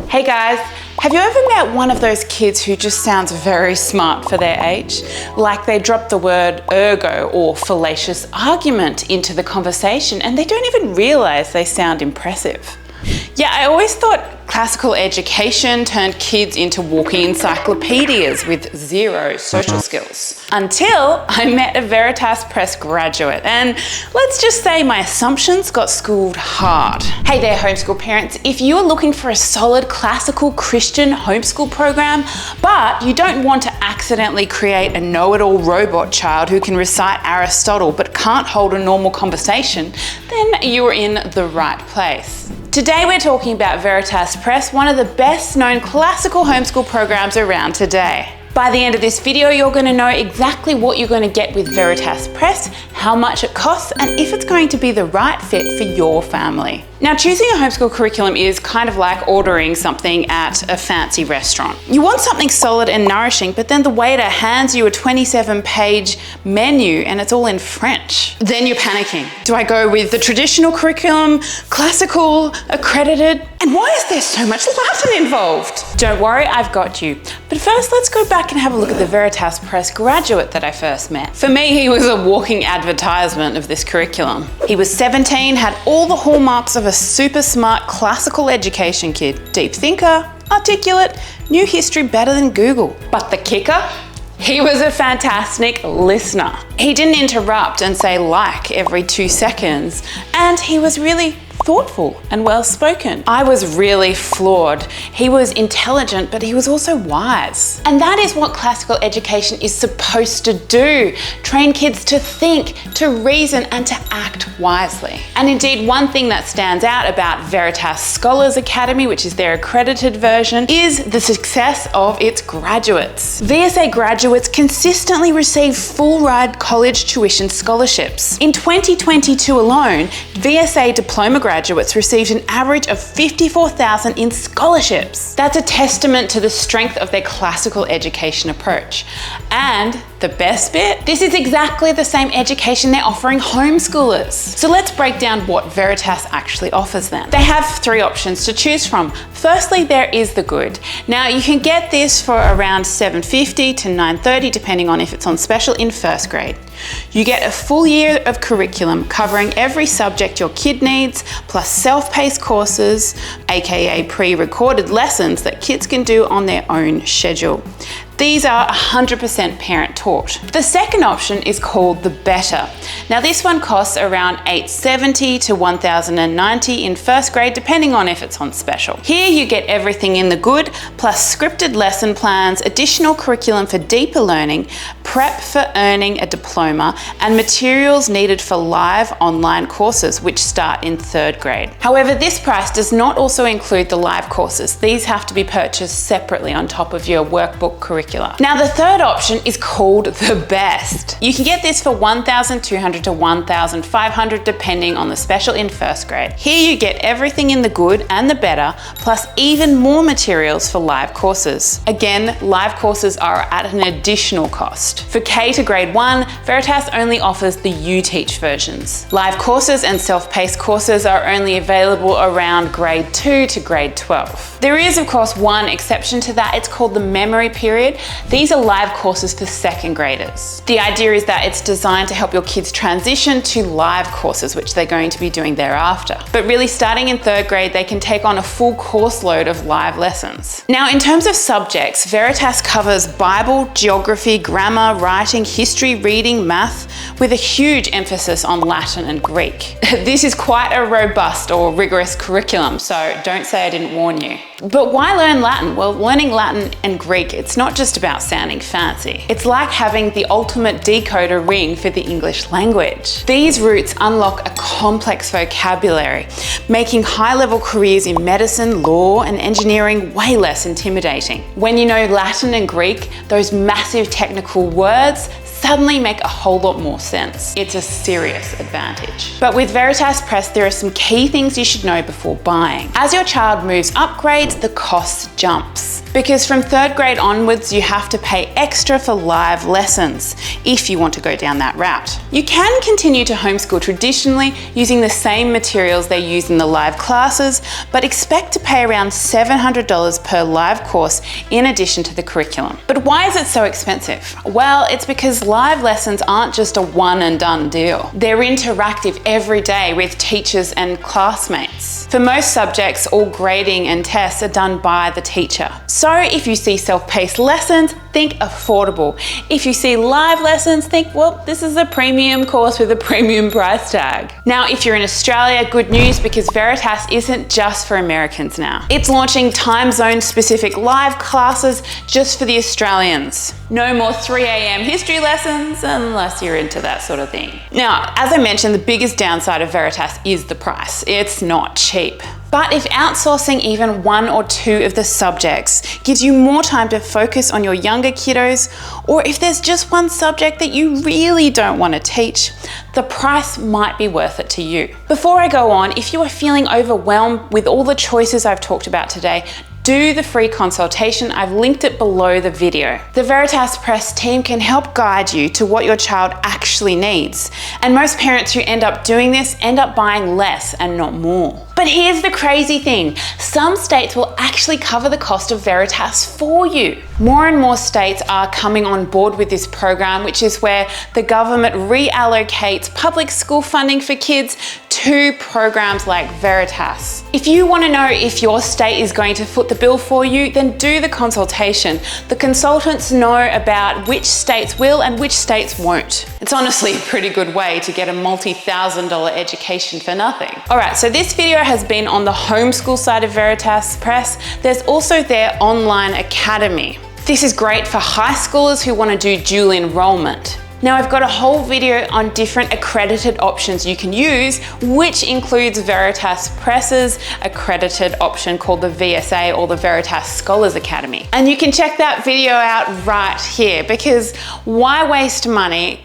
Hey guys, have you ever met one of those kids who just sounds very smart for their age? Like they drop the word ergo or fallacious argument into the conversation and they don't even realize they sound impressive. Yeah, I always thought classical education turned kids into walking encyclopedias with zero social skills. Until I met a Veritas Press graduate, and let's just say my assumptions got schooled hard. Hey there, homeschool parents. If you are looking for a solid classical Christian homeschool program, but you don't want to accidentally create a know-it-all robot child who can recite Aristotle but can't hold a normal conversation, then you're in the right place. Today we're talking about Veritas Press, one of the best known classical homeschool programs around today. By the end of this video, you're going to know exactly what you're going to get with Veritas Press, how much it costs, and if it's going to be the right fit for your family. Now, choosing a homeschool curriculum is kind of like ordering something at a fancy restaurant. You want something solid and nourishing, but then the waiter hands you a 27-page menu and it's all in French. Then you're panicking. Do I go with the traditional curriculum, classical, accredited? And why is there so much Latin involved? Don't worry, I've got you. But first, let's go back and have a look at the Veritas Press graduate that I first met. For me, he was a walking advertisement of this curriculum. He was 17, had all the hallmarks of a super smart classical education kid. Deep thinker, articulate, knew history better than Google. But the kicker? He was a fantastic listener. He didn't interrupt and say like every 2 seconds, and he was really thoughtful and well-spoken. I was really floored. He was intelligent, but he was also wise. And that is what classical education is supposed to do. Train kids to think, to reason, and to act wisely. And indeed, one thing that stands out about Veritas Scholars Academy, which is their accredited version, is the success of its graduates. VSA graduates consistently receive full-ride college tuition scholarships. In 2022 alone, VSA diploma graduates received an average of $54,000 in scholarships. That's a testament to the strength of their classical education approach. And the best bit? This is exactly the same education they're offering homeschoolers. So let's break down what Veritas actually offers them. They have 3 options to choose from. Firstly, there is the good. Now you can get this for around $750 to $930 depending on if it's on special in first grade. You get a full year of curriculum covering every subject your kid needs, plus self-paced courses, aka pre-recorded lessons that kids can do on their own schedule. These are 100% parent taught. The second option is called the Better. Now this one costs around $870 to $1,090 in first grade, depending on if it's on special. Here you get everything in the good, plus scripted lesson plans, additional curriculum for deeper learning, prep for earning a diploma, and materials needed for live online courses, which start in 3rd grade. However, this price does not also include the live courses. These have to be purchased separately on top of your workbook curriculum. Now the third option is called the Best. You can get this for $1,200 to $1,500 depending on the special in first grade. Here you get everything in the good and the better, plus even more materials for live courses. Again, live courses are at an additional cost. For K to grade 1, Veritas only offers the UTeach versions. Live courses and self-paced courses are only available around grade 2 to grade 12. There is of course one exception to that. It's called the memory period. These are live courses for 2nd graders. The idea is that it's designed to help your kids transition to live courses, which they're going to be doing thereafter. But really starting in 3rd grade, they can take on a full course load of live lessons. Now, in terms of subjects, Veritas covers Bible, geography, grammar, writing, history, reading, math, with a huge emphasis on Latin and Greek. This is quite a robust or rigorous curriculum, so don't say I didn't warn you. But why learn Latin? Well, learning Latin and Greek, it's not just about sounding fancy. It's like having the ultimate decoder ring for the English language. These roots unlock a complex vocabulary, making high-level careers in medicine, law, and engineering way less intimidating. When you know Latin and Greek, those massive technical words suddenly make a whole lot more sense. It's a serious advantage. But with Veritas Press, there are some key things you should know before buying. As your child moves up grades, the cost jumps. Because from 3rd grade onwards, you have to pay extra for live lessons if you want to go down that route. You can continue to homeschool traditionally using the same materials they use in the live classes, but expect to pay around $700 per live course in addition to the curriculum. But why is it so expensive? Well, it's because live lessons aren't just a one and done deal. They're interactive every day with teachers and classmates. For most subjects, all grading and tests are done by the teacher. So if you see self-paced lessons, think affordable. If you see live lessons, think, well, this is a premium course with a premium price tag. Now, if you're in Australia, good news, because Veritas isn't just for Americans now. It's launching time zone specific live classes just for the Australians. No more 3 a.m. history lessons unless you're into that sort of thing. Now, as I mentioned, the biggest downside of Veritas is the price. It's not cheap. But if outsourcing even 1 or 2 of the subjects gives you more time to focus on your younger kiddos, or if there's just one subject that you really don't want to teach, the price might be worth it to you. Before I go on, if you are feeling overwhelmed with all the choices I've talked about today, do the free consultation. I've linked it below the video. The Veritas Press team can help guide you to what your child actually needs. And most parents who end up doing this end up buying less and not more. But here's the crazy thing. Some states will actually cover the cost of Veritas for you. More and more states are coming on board with this program, which is where the government reallocates public school funding for kids to programs like Veritas. If you want to know if your state is going to foot the bill for you, then do the consultation. The consultants know about which states will and which states won't. It's honestly a pretty good way to get a multi-$1,000 education for nothing. All right, so this video has been on the homeschool side of Veritas Press. There's also their online academy. This is great for high schoolers who want to do dual enrollment. Now, I've got a whole video on different accredited options you can use, which includes Veritas Press's accredited option called the VSA, or the Veritas Scholars Academy. And you can check that video out right here, because why waste money